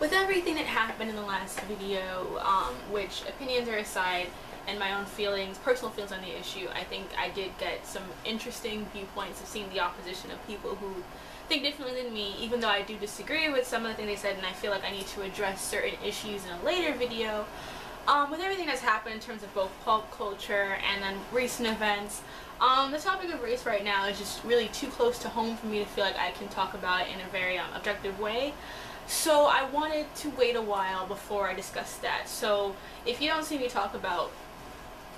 with everything that happened in the last video, which opinions are aside and my own feelings, personal feelings on the issue, I think I did get some interesting viewpoints of seeing the opposition of people who think differently than me, even though I do disagree with some of the things they said, and I feel like I need to address certain issues in a later video. With everything that's happened in terms of both pop culture and then recent events, the topic of race right now is just really too close to home for me to feel like I can talk about it in a very objective way. So I wanted to wait a while before I discussed that. So if you don't see me talk about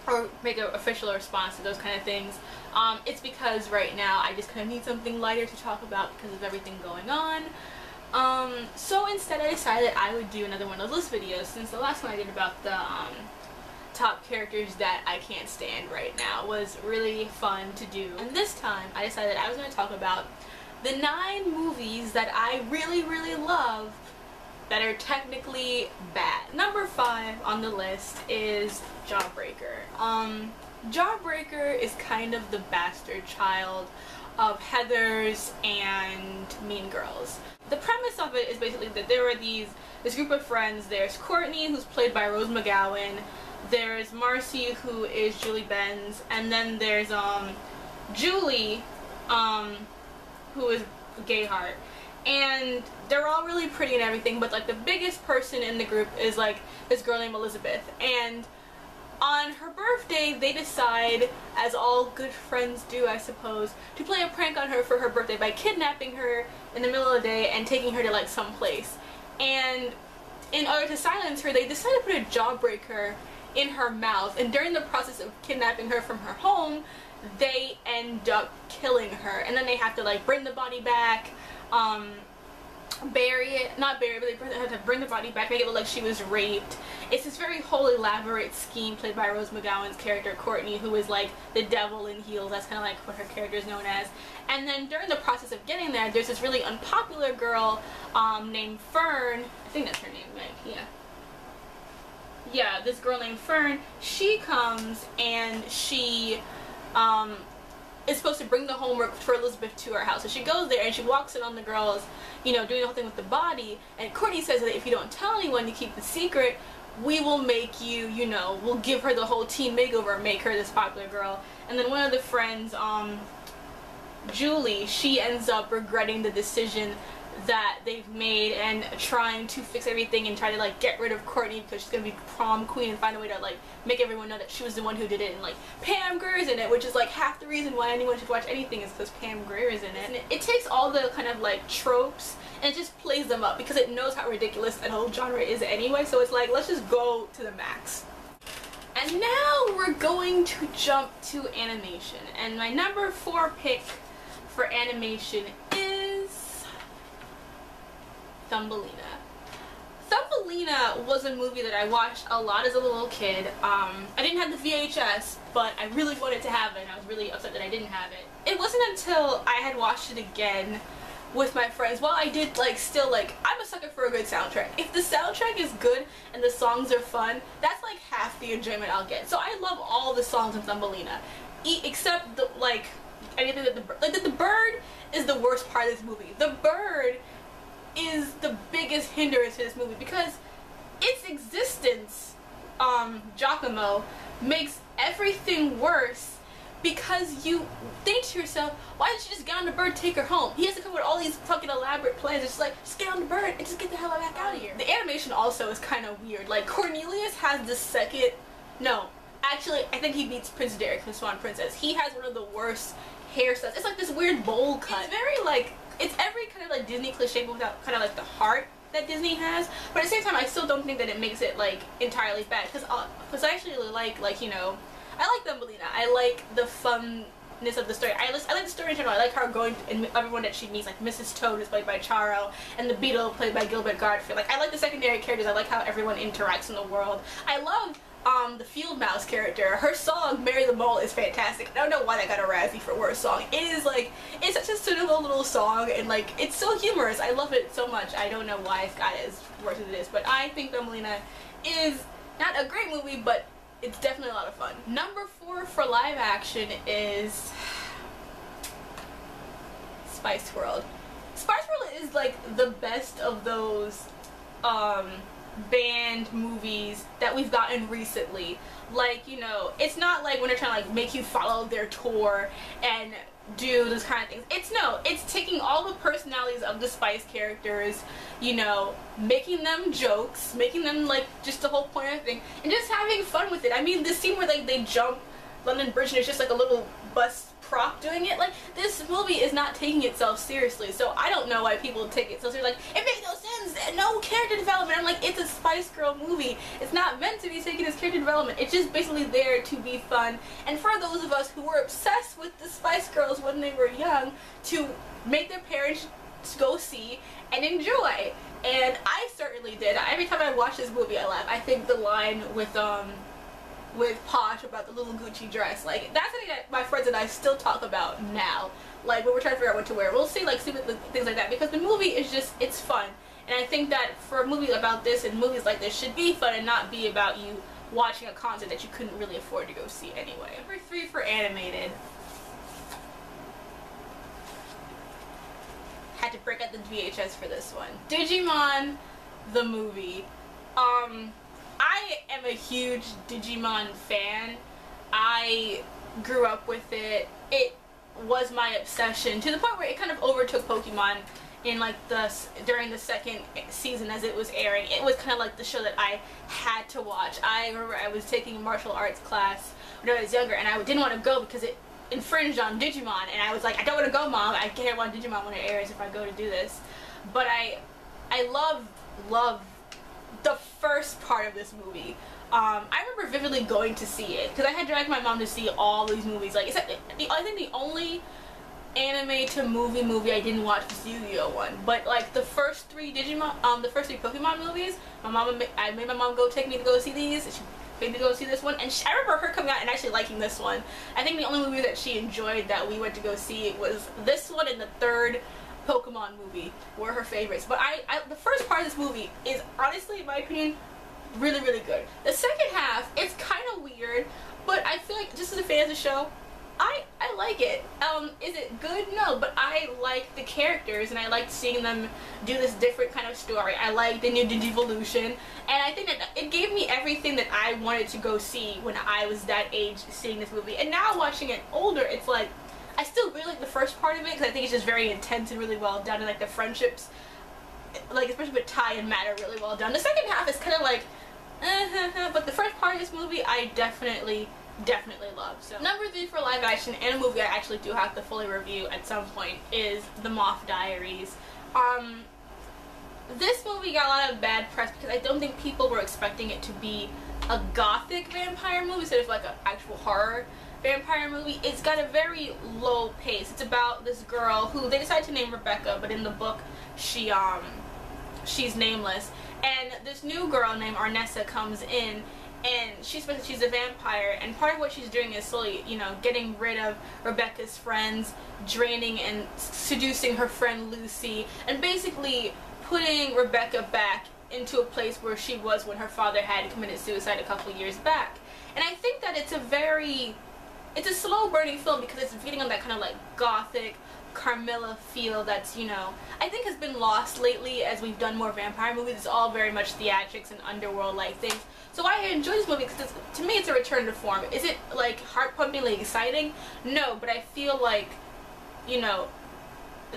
or make an official response to those kind of things, it's because right now I just kind of need something lighter to talk about because of everything going on. So instead I decided I would do another one of those videos, since the last one I did about the top characters that I can't stand right now was really fun to do. And this time I decided I was going to talk about the 9 movies that I really love that are technically bad. Number 5 on the list is Jawbreaker. Jawbreaker is kind of the bastard child of Heathers and Mean Girls. The premise of it is basically that there are this group of friends. There's Courtney, who's played by Rose McGowan. There's Marcy, who is Julie Benz, and then there's Julie, who is Gayheart. And they're all really pretty and everything, but like the biggest person in the group is like this girl named Elizabeth. And on her birthday, they decide, as all good friends do I suppose, to play a prank on her for her birthday by kidnapping her in the middle of the day and taking her to like some place. And in order to silence her, they decide to put a jawbreaker in her mouth, and during the process of kidnapping her from her home, they end up killing her. And then they have to like bring the body back, bury it, not bury it, but they have to bring the body back, make it look like she was raped. It's this very whole elaborate scheme played by Rose McGowan's character Courtney, who is like the devil in heels. That's kind of like what her character is known as. And then during the process of getting there, there's this really unpopular girl named Fern. I think that's her name, right? Yeah, this girl named Fern. She comes and she is supposed to bring the homework for Elizabeth to her house. So she goes there and she walks in on the girls, you know, doing the whole thing with the body. And Courtney says that if you don't tell anyone, you keep the secret, we will make you, you know, we'll give her the whole teen makeover and make her this popular girl. And then one of the friends, Julie, she ends up regretting the decision that they've made and trying to fix everything and try to like get rid of Courtney because she's gonna be prom queen and find a way to like make everyone know that she was the one who did it. And like Pam Grier's in it, which is like half the reason why anyone should watch anything is because Pam Grier is in it. And it takes all the kind of like tropes and it just plays them up because it knows how ridiculous that whole genre is anyway, so it's like, let's just go to the max. And now we're going to jump to animation, and my number 4 pick for animation is Thumbelina. Thumbelina was a movie that I watched a lot as a little kid. I didn't have the VHS, but I really wanted to have it, and I was really upset that I didn't have it. It wasn't until I had watched it again with my friends. While I did like still like, I'm a sucker for a good soundtrack. If the soundtrack is good and the songs are fun, that's like half the enjoyment I'll get. So I love all the songs in Thumbelina, except the like anything that the bird is the worst part of this movie. The bird is the biggest hindrance to this movie because its existence, Giacomo, makes everything worse because you think to yourself, why didn't you just get on the bird and take her home? He has to come with all these fucking elaborate plans. It's like, just get on the bird and just get the hell back out of here. The animation also is kind of weird. Like, Cornelius has the second, no, actually, I think he beats Prince Derek from Swan Princess. He has one of the worst hairstyles. It's like this weird bowl cut. It's very like, it's every kind of like Disney cliche, but without kind of like the heart that Disney has. But at the same time, I still don't think that it makes it like entirely bad, because I actually really like, you know, I like Thumbelina. I like the funness of the story. I like the story in general. I like her going and everyone that she meets, like Mrs. Toad is played by Charo, and the Beetle played by Gilbert Gottfried. Like, I like the secondary characters. I like how everyone interacts in the world. I love the Field Mouse character. Her song "Mary the Mole" is fantastic. I don't know why that got a Razzie for worst song. It is like, it's such a suitable little song, and like, it's so humorous. I love it so much. I don't know why it's got as worse as it is, but I think Thumbelina is not a great movie, but it's definitely a lot of fun. Number 4 for live action is Spiceworld. Spiceworld is like the best of those banned movies that we've gotten recently. Like, you know, it's not like when they're trying to like make you follow their tour and do this kind of things. It's taking all the personalities of the Spice characters, you know, making them jokes, making them like just the whole point of the thing, and just having fun with it. I mean, this scene where like they jump London Bridge and it's just like a little bus prop doing it, like, this movie is not taking itself seriously, so I don't know why people take it so seriously. Like, it makes no sense, no character development. I'm like, it's a Spice Girl movie. It's not meant to be taken as character development. It's just basically there to be fun, and for those of us who were obsessed with the Spice Girls when they were young, to make their parents go see and enjoy. And I certainly did. Every time I watch this movie, I laugh. I think the line with Posh about the little Gucci dress, like, that's something that my friends and I still talk about now, like when we're trying to figure out what to wear. We'll see like stupid things like that, because the movie is just, it's fun, and I think that for a movie about this and movies like this should be fun and not be about you watching a concert that you couldn't really afford to go see anyway. Number 3 for animated. Had to break out the VHS for this one. Digimon the movie. I am a huge Digimon fan. I grew up with it. It was my obsession to the point where it kind of overtook Pokemon in like during the second season as it was airing. It was kind of like the show that I had to watch. I remember I was taking a martial arts class when I was younger, and I didn't want to go because it infringed on Digimon, and I was like, I don't want to go, Mom. I can't watch Digimon when it airs if I go to do this. But I love the first part of this movie. I remember vividly going to see it because I had dragged my mom to see all these movies. Like, I think the only anime to movie I didn't watch was the Yu-Gi-Oh one. But like the first 3 the first 3 Pokemon movies, I made my mom take me to go see these. She made me go see this one, and I remember her coming out and actually liking this one. I think the only movie that she enjoyed that we went to go see was this one, and the 3rd Pokemon movie were her favorites. But the first part of this movie is honestly, in my opinion, really, really good. The second half, it's kind of weird, but I feel like just as a fan of the show, I like it. Is it good? No, but I like the characters, and I like seeing them do this different kind of story. I like the new Digivolution, and I think that it gave me everything that I wanted to go see when I was that age seeing this movie. And now watching it older, it's like, I still really like the first part of it because I think it's just very intense and really well done, and like the friendships, like especially with Ty and Matt, are really well done. The second half is kind of like, but the first part of this movie I definitely love. So number 3 for live action and a movie I actually do have to fully review at some point is the Moth Diaries. This movie got a lot of bad press because I don't think people were expecting it to be a gothic vampire movie instead of like an actual horror vampire movie. It's got a very low pace. It's about this girl who they decided to name Rebecca, but in the book she's nameless, and this new girl named Arnessa comes in, and she's a vampire, and part of what she's doing is slowly, you know, getting rid of Rebecca's friends, draining and seducing her friend Lucy, and basically putting Rebecca back into a place where she was when her father had committed suicide a couple years back. And I think that it's a slow burning film because it's getting on that kind of like gothic Carmilla feel that's, you know, I think has been lost lately as we've done more vampire movies. It's all very much theatrics and underworld like things. So I enjoy this movie because to me it's a return to form. Is it like heart-pumpingly exciting? No, but I feel like, you know,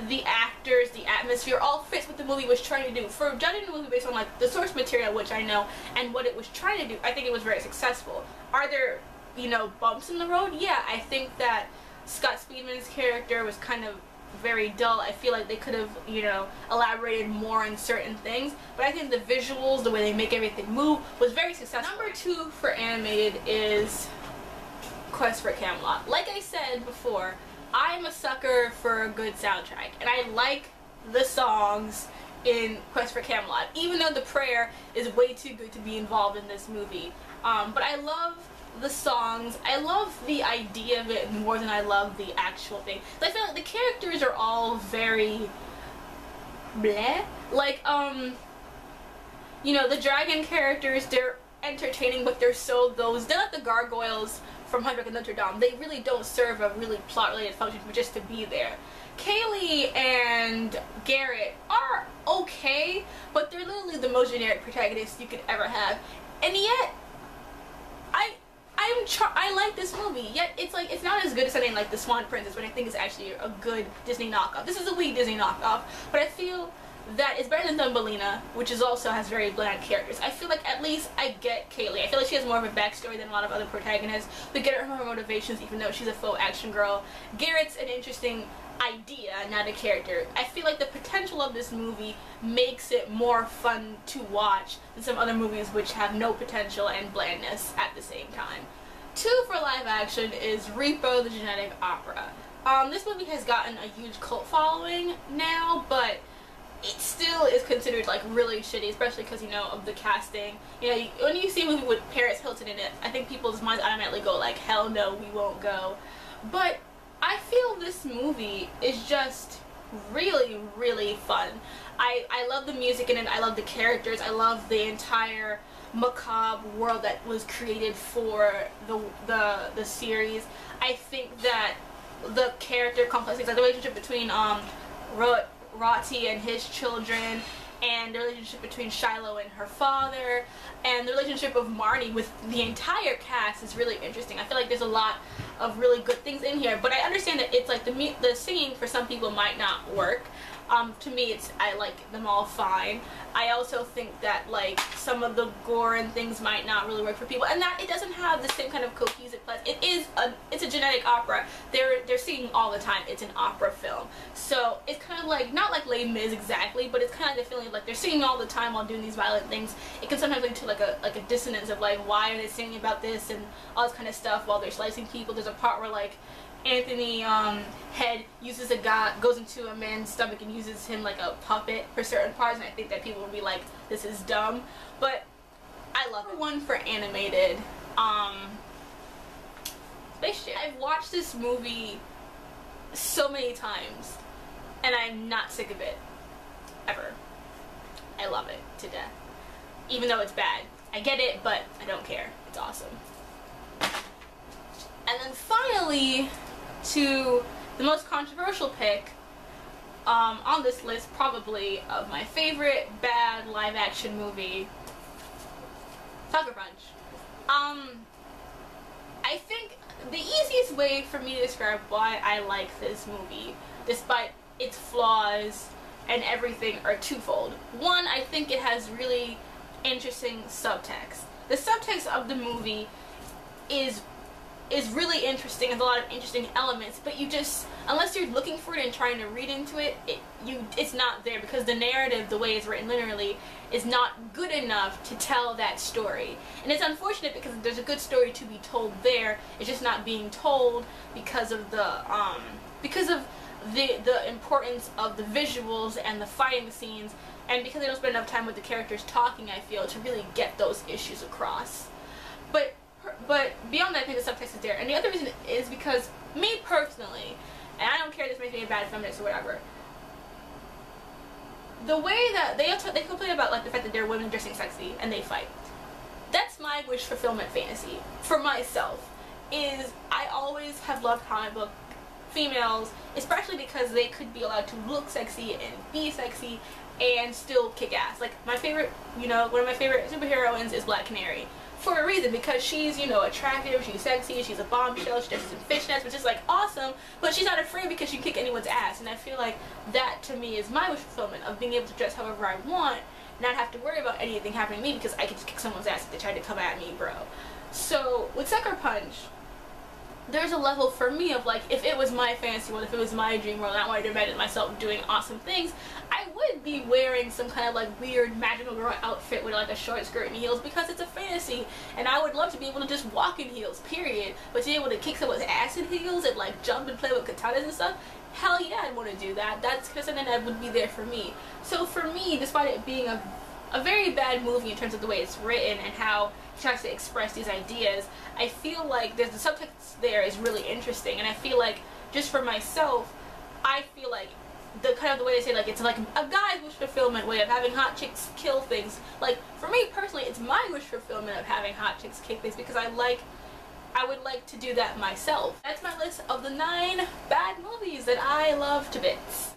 the actors, the atmosphere all fits what the movie was trying to do. For judging the movie based on like the source material, which I know, and what it was trying to do, I think it was very successful. Are there, you know, bumps in the road? Yeah, I think that Scott Speedman's character was kind of very dull. I feel like they could have, you know, elaborated more on certain things, but I think the visuals, the way they make everything move, was very successful. Number 2 for animated is Quest for Camelot. Like I said before, I'm a sucker for a good soundtrack, and I like the songs in Quest for Camelot, even though the prayer is way too good to be involved in this movie. But I love the songs. I love the idea of it more than I love the actual thing. I feel like the characters are all very bleh. Like, you know, the dragon characters, they're entertaining, but they're like the gargoyles from Hunchback of Notre Dame. They really don't serve a really plot-related function but just to be there. Kaylee and Garrett are okay, but they're literally the most generic protagonists you could ever have. And yet, I like this movie. Yet it's like, it's not as good as something like The Swan Princess, which I think is actually a good Disney knockoff. This is a weak Disney knockoff, but I feel that it's better than Thumbelina, which is also has very bland characters. I feel like at least I get Kaylee. I feel like she has more of a backstory than a lot of other protagonists. We get her motivations, even though she's a faux action girl. Garrett's an interesting idea, not a character. I feel like the potential of this movie makes it more fun to watch than some other movies which have no potential and blandness at the same time. 2 for live action is Repo the Genetic Opera. This movie has gotten a huge cult following now, but it still is considered like really shitty, especially because, you know, of the casting. You know, when you see a movie with Paris Hilton in it, I think people's minds automatically go like, hell no, we won't go. But I feel this movie is just really, really fun. I love the music in it, I love the characters, I love the entire macabre world that was created for the series. I think that the character complexities, like the relationship between Roti and his children, and the relationship between Shiloh and her father, and the relationship of Marnie with the entire cast is really interesting. I feel like there's a lot of really good things in here, but I understand that it's like the singing for some people might not work. To me, I like them all fine. I also think that like some of the gore and things might not really work for people, and that it doesn't have the same kind of cohesive plot. It's a genetic opera. They're singing all the time. It's an opera film, so it's kind of like not like Les Mis exactly, but it's kind of like the feeling of like they're singing all the time while doing these violent things. It can sometimes lead to like a dissonance of like, why are they singing about this and all this kind of stuff while they're slicing people. There's a part where like Anthony Head uses goes into a man's stomach and uses him like a puppet for certain parts, and I think that people would be like, this is dumb, but I love it. One for animated, Space Jam. I've watched this movie so many times and I'm not sick of it ever. I love it to death, even though it's bad. I get it, but I don't care. It's awesome. And then finally, to the most controversial pick on this list, probably, of my favorite bad live action movie, Sucker Punch. I think the easiest way for me to describe why I like this movie, despite its flaws and everything, are twofold. One, I think it has really interesting subtext. The subtext of the movie is really interesting, has a lot of interesting elements, but you just, unless you're looking for it and trying to read into it, it's not there, because the narrative, the way it's written linearly, is not good enough to tell that story. And it's unfortunate because there's a good story to be told there, it's just not being told because of the importance of the visuals and the fighting scenes, and because they don't spend enough time with the characters talking, I feel, to really get those issues across. But beyond that, I think the subtext is there. And the other reason is because, me personally, and I don't care if this makes me a bad feminist or whatever, the way that they complain about like the fact that they're women dressing sexy and they fight. That's my wish fulfillment fantasy for myself. Is I always have loved comic book females, especially because they could be allowed to look sexy and be sexy and still kick ass. Like my favorite, one of my favorite superheroines is Black Canary. For a reason, because she's, attractive, she's sexy, she's a bombshell, she dresses in fishnets, which is like awesome, but she's not afraid because she can kick anyone's ass, and I feel like that to me is my wish fulfillment, of being able to dress however I want, not have to worry about anything happening to me because I can just kick someone's ass if they try to come at me, bro. So with Sucker Punch, there's a level for me of like, if it was my fantasy world, if it was my dream world, and I wanted to imagine myself doing awesome things, I would be wearing some kind of like weird magical girl outfit with like a short skirt and heels, because it's a fantasy, and I would love to be able to just walk in heels, period. But to be able to kick someone's ass in heels and like jump and play with katanas and stuff, hell yeah, I'd want to do that. That's something that would be there for me. So for me, despite it being a very bad movie in terms of the way it's written and how he tries to express these ideas, I feel like the subtext there is really interesting, and I feel like, just for myself, I feel like the kind of the way they say, like, it's like a guy's wish fulfillment way of having hot chicks kill things. Like, for me personally, it's my wish fulfillment of having hot chicks kick things, because I like I would like to do that myself. That's my list of the 9 bad movies that I love to bits.